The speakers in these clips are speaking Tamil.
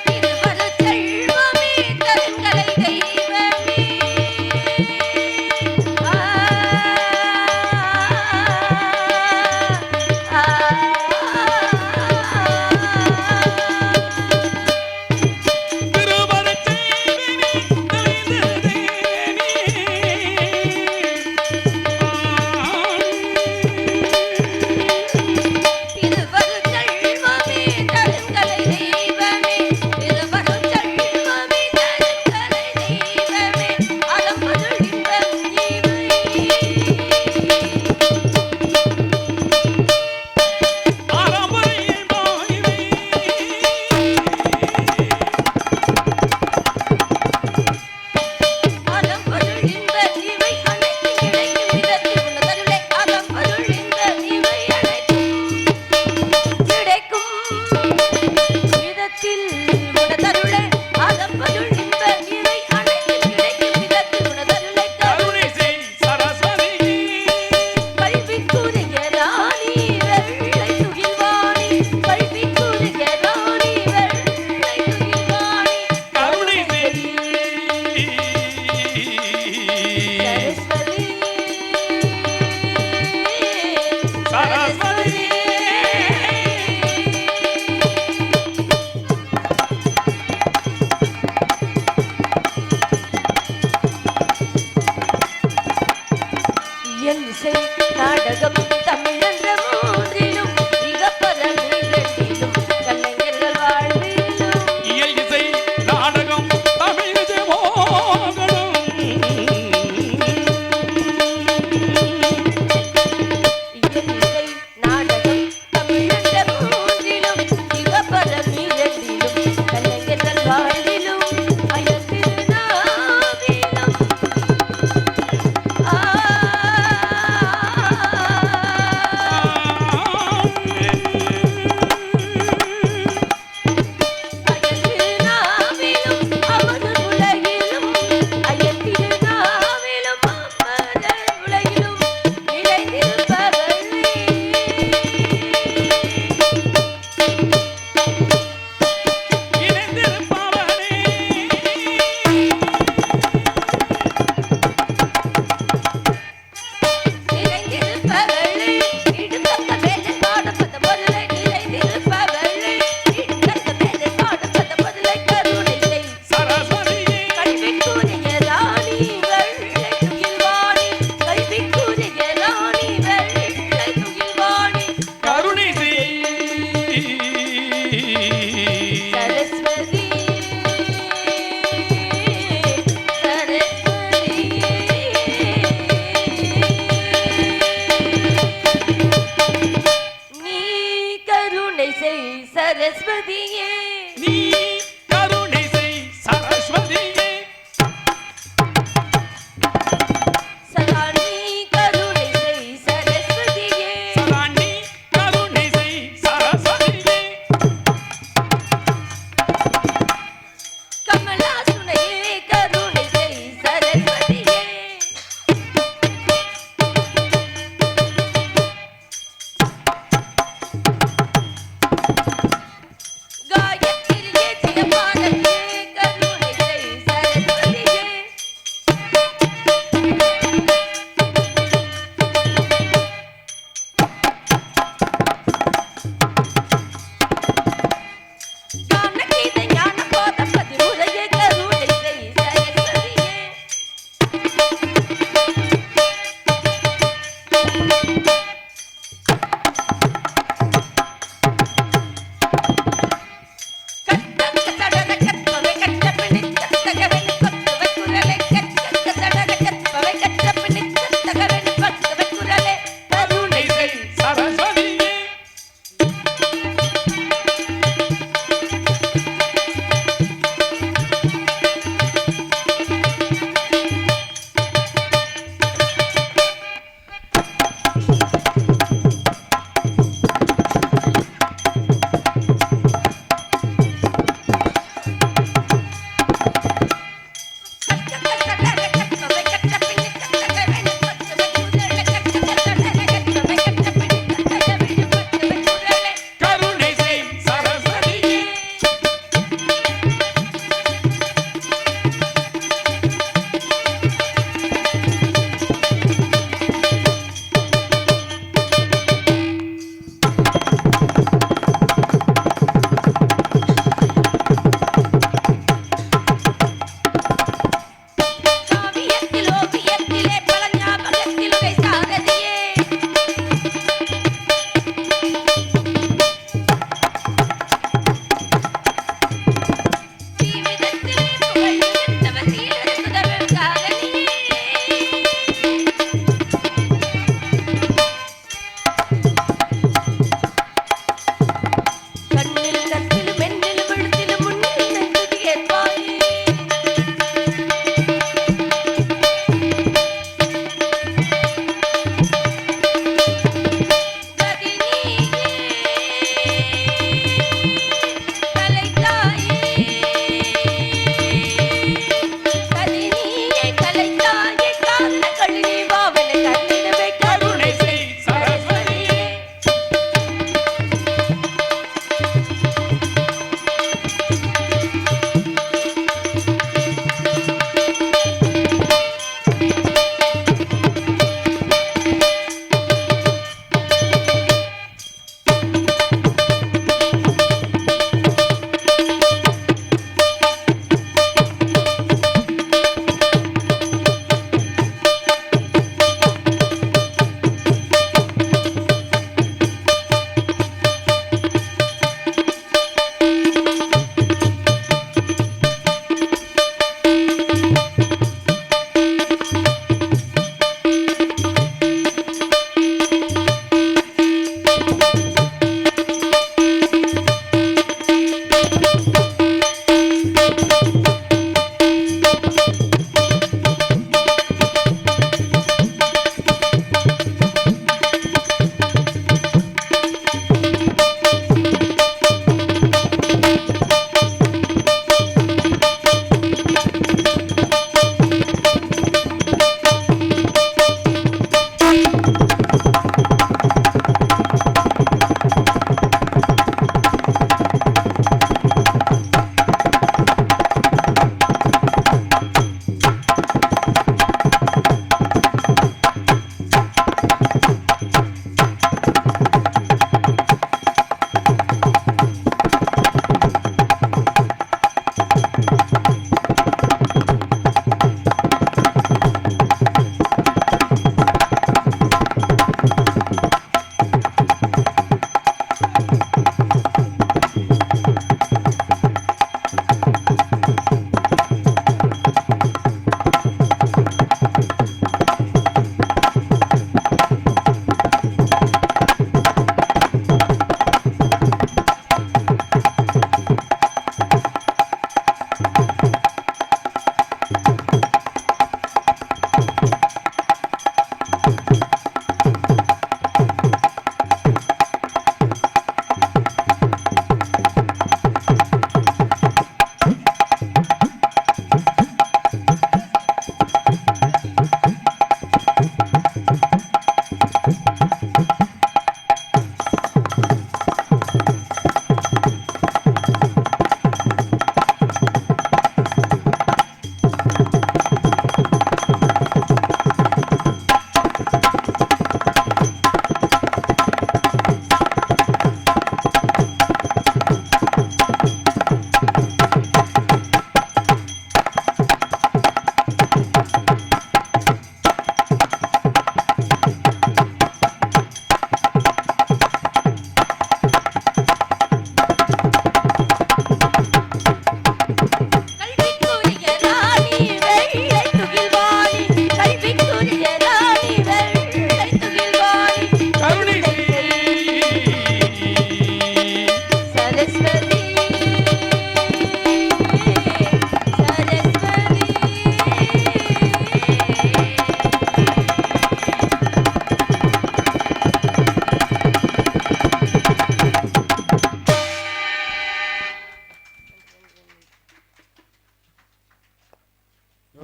திருவருள் செல்வமே தருங்கலை தெய்வமே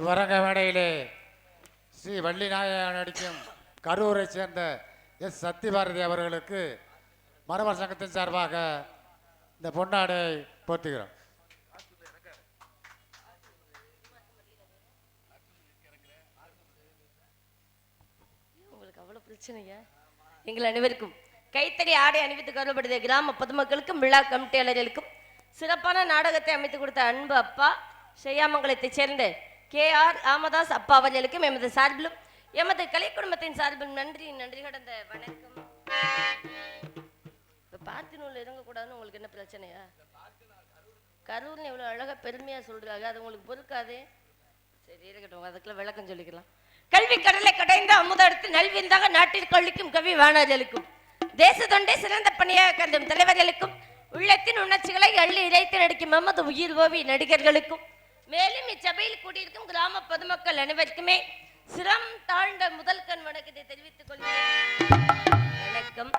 வரங்க மேடையிலே ஸ்ரீ வள்ளிநாயகன் நடிக்கும் கரூரை சேர்ந்த எஸ் சத்தியபாரதி அவர்களுக்கு மரவர் சங்கத்தின் சார்பாக இந்த பொன்னாடை போர்த்துகிறோம். உங்களுக்கு அவ்வளவு பிரச்சனையா? எங்கள் அனைவருக்கும் கைத்தறி ஆடை அணிவித்து கருவப்படுகிற கிராம பொதுமக்களுக்கும் விழா கமிட்டியாளர்களுக்கும் சிறப்பான நாடகத்தை அமைத்து கொடுத்த அன்பு அப்பா செய்யாமங்கலத்தைச் சேர்ந்த KR ராமதாஸ் அப்பா அவர்களுக்கும் எமது சார்பிலும் எமது கலை குடும்பத்தின் சார்பிலும் நன்றி கடந்த வணக்கம். இப்போ பார்த்தினூரில் இறங்கக்கூடாதுன்னு உங்களுக்கு என்ன பிரச்சனையா? கரூர்னு எவ்வளோ அழகாக பெருமையாக சொல்கிறாங்க, அது உங்களுக்கு பொறுக்காதே. சரி இருக்கட்டும், அதுக்குள்ள விளக்கம் சொல்லிக்கலாம். கல்வி கடலை கடைந்த அமுதடுத்து நல்விந்தாக நாட்டிற்கு அளிக்கும் கவி வாணர்களுக்கும் தேச தொண்டை சிறந்த பணியாக கருதும் தலைவர்களுக்கும் உள்ளத்தின் உணர்ச்சிகளை அள்ளி இறைத்து நடிக்கும் நமது உயிர் ஓவி நடிகர்களுக்கும் மேலும் இச்சபையில் கூடியிருக்கும் கிராம பொதுமக்கள் அனைவருக்குமே சிரம் தாழ்ந்த முதல் கண் வணக்கத்தை தெரிவித்துக் கொள்கிறேன். வணக்கம்.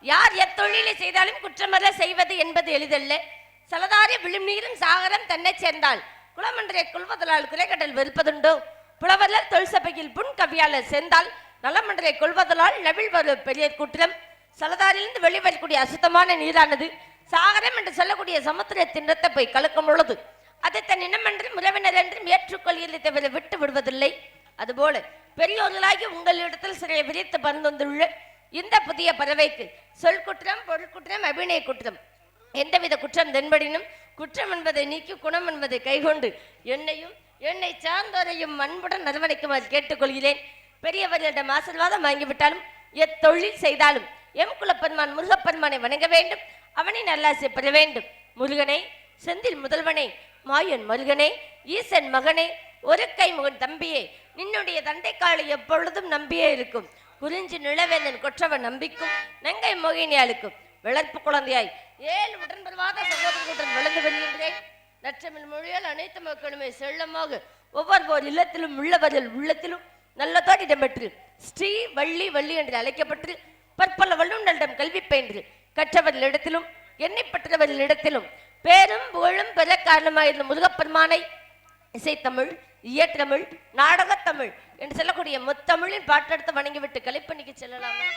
யார் எத்தொழிலை செய்தாலும் குற்றமல்ல செய்வது என்பது எளிதல்ல. சலதாரி விழும் நீரும் சாகரம் தன்னை சேர்ந்தால் குளமன்றை கொள்வதலால் குறைகடல் வெறுப்பதுண்டோ? புலவர்கள் தொல்சபையில் புன் கவியாளர் சேர்ந்தால் நலமன்றை கொள்வதலால் நவில் வரும் பெரிய குற்றம். சலதாரிலிருந்து வெளிவரக்கூடிய அசுத்தமான நீரானது சாகரம் என்று சொல்லக்கூடிய சமுத்திர திண்ணத்தை போய் கலக்கும் பொழுது அதை தன் இனமென்றும் உறவினர் என்றும் ஏற்றுக்கொள்கிறதை தவிர விட்டு விடுவதில்லை. அதுபோல பெரியோர்களாகி உங்களிடத்தில் சிறையை விரித்து பறந்துள்ள இந்த புதிய பறவைக்கு சொல் குற்றம், பொருட்குற்றம், அபிநய குற்றம் எந்தவித குற்றம் தென்படினும் குற்றம் என்பதை நீக்கி குணம் என்பதை கைகொண்டு என்னையும் என்னை சார்ந்தோரையும் அன்புடன் அரவணைக்குமாறு கேட்டுக்கொள்கிறேன். பெரியவர்களிடம் ஆசீர்வாதம் வாங்கிவிட்டாலும் எத்தொழில் செய்தாலும் எம் குலப்பெருமான் முருகப்பெருமானை வணங்க வேண்டும், அவனின் நல்லாசை பெற வேண்டும். முருகனை, செந்தில் முதல்வனை, மாயன் மருகனே, ஈசன் மகனே, ஒரு கை முகன் தம்பியே, நின்னுடைய தண்டை காலை எப்பொழுதும் நம்பியே இருக்கும். குறிஞ்சி நிலவேந்தன் கொற்றவன் நம்பிக்கும் நங்கை மோகினியாளுக்கும் வளர்ப்பு குழந்தையாய் 7 உடன்பெறுவாத சகோதரர்களுடன் வளர்ந்து வருகின்றேன். நற்றமிழ் மொழியால் அனைத்து மக்களுமே செல்லமாக ஒவ்வொரு இல்லத்திலும் உள்ளவர்கள் உள்ளத்திலும் நல்லதோடு இடம்பெற்று ஸ்ரீ வள்ளி வள்ளி என்று அழைக்கப்பட்டு பற்பல வல்லுநரிடம் கல்வி பயின்று கற்றவர்களிடத்திலும் எண்ணெய் பெற்றவர்களிடத்திலும் பேரும் புகழும் பெற காரணமாயிருந்த முருகப்பெருமானை இசைத்தமிழ், இயற்றமிழ், நாடகத்தமிழ் என்று சொல்லக்கூடிய முத்தமிழின் பாட்டெடுத்து வணங்கிவிட்டு கலைப்பணிக்கு செல்லலாமா?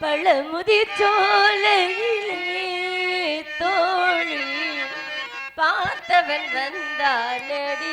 பழமுதிர் சோலையிலே தோழி பார்த்தவன் வந்தானடி.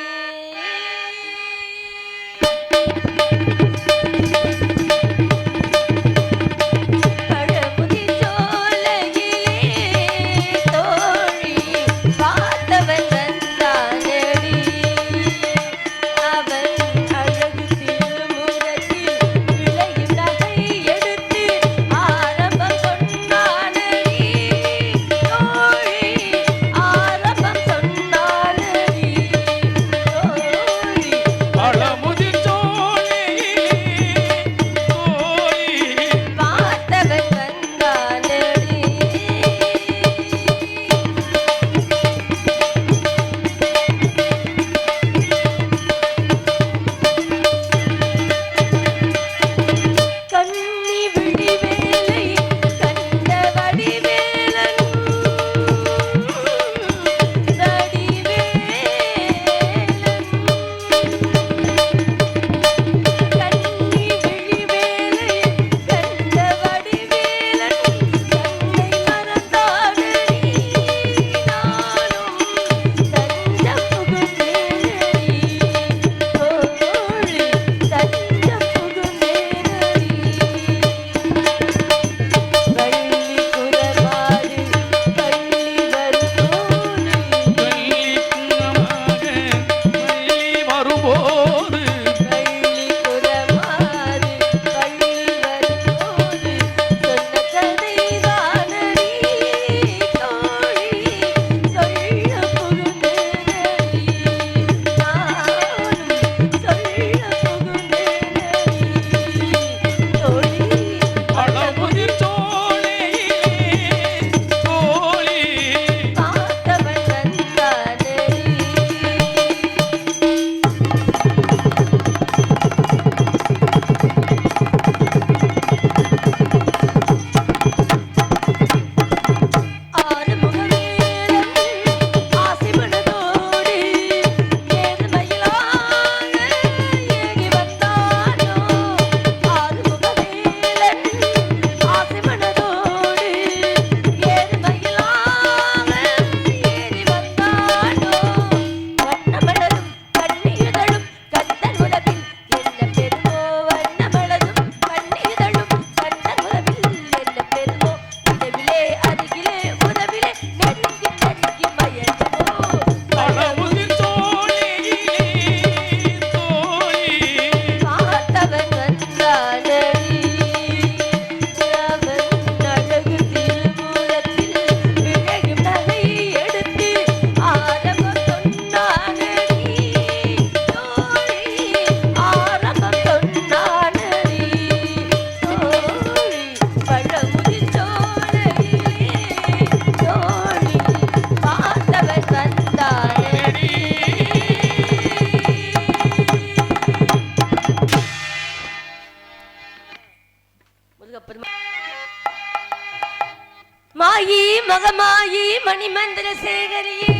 மணிமந்திர சேகரியே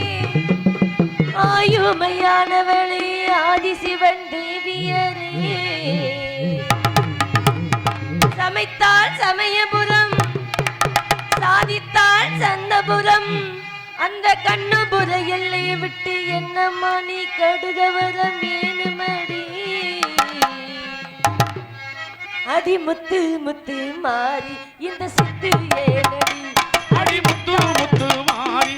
ஆயுமையானவளே ஆதிசிவன் தேவியரே சமைத்தால் சமயபுரம் சாதித்தால் சந்தபுரம் அந்த கண்ணுபுர எல்லையை விட்டு என்னம்மா நீ கடுகவரம் ஏனுமடி அடி முத்து முத்து மாறி இந்த சித்து ஏனடி அடி முத்து முத்து மாறி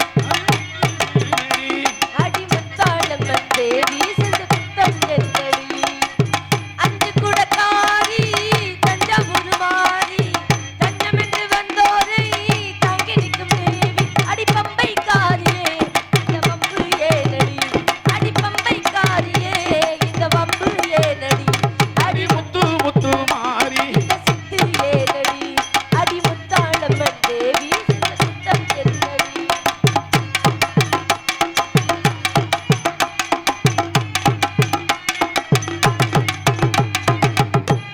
அடி முத்தாளம்மன் தேவி செஞ்ச குத்தம் என்னடி அஞ்சு குடக்காரி தஞ்சாவூர் மாறி தஞ்சம் என்று வந்தோரை தாங்கி நிற்கும் தேவி அடி பம்பை காரியே இந்த வம்பு ஏனடி அடி பம்பை காரியே இந்த வம்பு ஏனடி அடி முத்து முத்து மாறி இந்த சித்து ஏனடி அடி முத்தாளம்மன் தேவி செஞ்ச குத்தம் என்னடி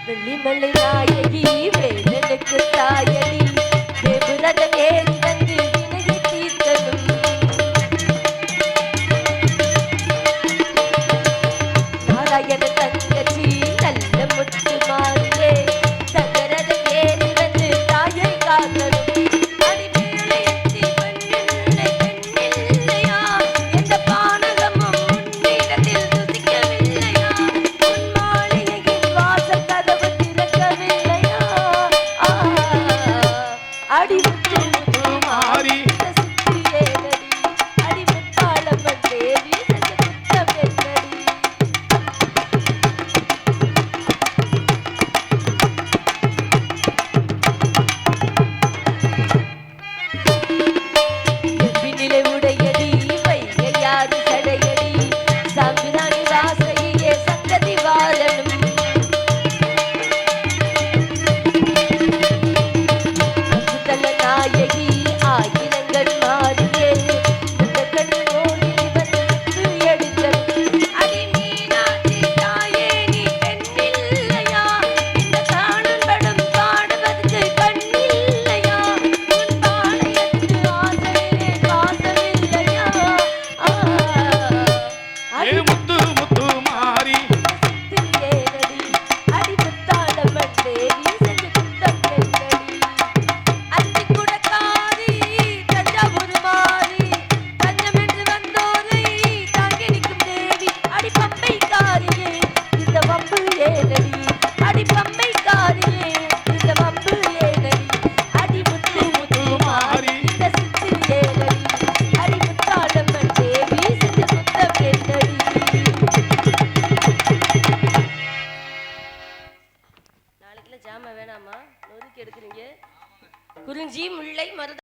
வெள்ளிமலை நாயகி வேலனுக்கு தாயடி தேவரதம் ஏறி வந்து வினையை தீர்த்தனும் நாராயண தங்கச்சி நல்ல முத்து மாறியே தகரதம் ஏறி வந்து தாயை காக்கணும் அடிமேலை எத்தி பெண்ணில்லை பெண்ணில்லையா எந்த பானகமும் உன்னிடத்தில் ருசிக்கவில்லையா உன் மாளிகையின் வாசல் கதவு திறக்கவில்லையா அடிமுத்து முத்து மாறி இந்த சித்தி ஏனடி அடிமுத்தாளம்மன் தேவி செஞ்ச குத்தம் என்னடி செவ்வினிலை உடையடி வைகையாறு சடையடி சாம்பிராணி வாசையே சங்கதி வாழனும் அசுதல நாயகி ஆயிரங்கள் மாறியே முத்தக்கண் ஓடி வந்து முத்து எடுத்தது அடி மீனாட்சி தாயே நீ பெண்ணில்லையா இந்த காணும் படம் பாடுவதற்கு கண்ணில்லையா உன் பாளையத்து ஆசையிலே பாசமில்லையா ஏ முத்து முத்து மாறி சித்து ஏனடி அடி முத்தாளம்மன் தேவி செஞ்ச குத்தம் என்னடி அஞ்சு குடக்காரி தஞ்சாவூர் மாறி தஞ்சம் என்று வந்தோரை தாங்கி நிற்கும் தேவி அடி பம்பை காரியே இந்த வம்பு ஏனடி அடி பம்பை காரியே இந்த வம்பு ஏனடி அடி முத்து முத்து மாறி இந்த சித்து ஏனடி அடி முத்தாளம்மன் தேவி செஞ்ச குத்தம் என்னடி நாளைக்குள்ள ஜாம வேணாமா நொறுக்கி எடுக்கிறீங்க குறிஞ்சி முல்லை மருத